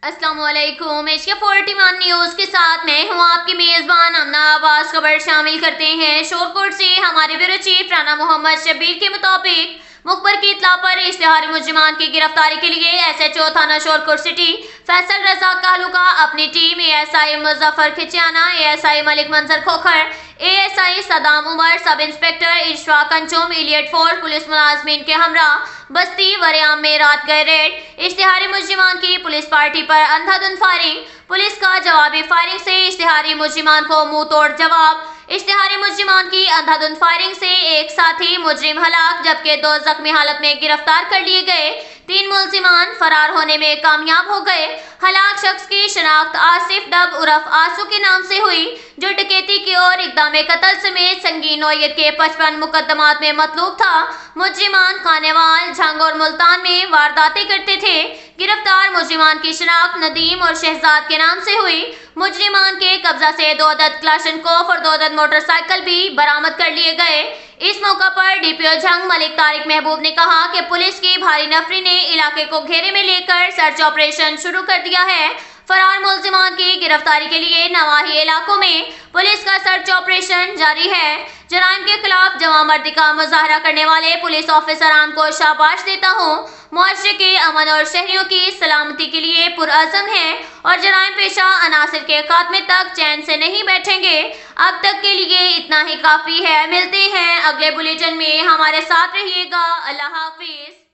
अस्सलाम वालेकुम। HK41 news के साथ मैं हूं आपकी मेजबान अमना आवाज। खबर शामिल करते हैं शोरकोट से। हमारे ब्यूरो चीफ राना मोहम्मद शब्बीर के मुताबिक मुखबर की इत्ला पर इश्तिहारी मुलजिमान की गिरफ्तारी के लिए SHO थाना शोरकोट सिटी फैसल रजा कालूका अपनी team ASI Muzaffar Khichiana, ASI Malik Manzar Khokhar, ASI Saddam Umar, sub inspector Ishfaq Anjum, elite force police मुलाजमीन के हमरा बस्ती वरियाम में रात गए रेड। इश्तिहारी मुलजिमान की पुलिस पार्टी पर अंधाधुंध फायरिंग, पुलिस का जवाबी फायरिंग से इश्तिहारी मुलजिमान को मुंह तोड़ जवाब। इश्तिहारी मुलजिमान की अंधाधुंध फायरिंग से एक साथी मुजरिम हलाक जबकि 2 जख्मी हालत में गिरफ्तार कर लिए गए। 3 मुलजिमान फरार होने में कामयाब हो गए। हलाक शख्स की शनाख्त आसिफ डब उर्फ आंसू के नाम से हुई, जो डकैती की और इक़दाम कत्ल समेत संगीन नौयत के 55 मुकदमात में मतलूब था। मुजरिमान खानेवाल, झंग और मुल्तान में वारदातें करते थे। गिरफ्तार मुजरिमान की शनाख्त नदीम और शहजाद के नाम से हुई। मुजरिमान के कब्जा से 2 अदद क्लाशनकोफ और 2 अदद मोटरसाइकिल भी बरामद कर लिए गए। इस मौका पर DPO झंग मलिक तारिक महबूब ने कहा कि पुलिस की भारी नफरी ने इलाके को घेरे में लेकर सर्च ऑपरेशन शुरू कर दिया है। फरार मुलजिमान की गिरफ्तारी के लिए नवाही इलाकों में पुलिस का सर्च ऑपरेशन जारी है। जराइम के खिलाफ जवामर्दी का मुजाहरा करने वाले पुलिस ऑफिसरान को शाबाश देता हूँ। मुआशरे के अमन और शहरियों की सलामती के लिए पुरअज़म है और जराइम पेशा अनासिर के खात्मे तक चैन से नहीं बैठेंगे। अब तक के लिए इतना ही काफी है। मिलते हैं अगले बुलेटिन में, हमारे साथ रहिएगा। अल्लाह हाफिज।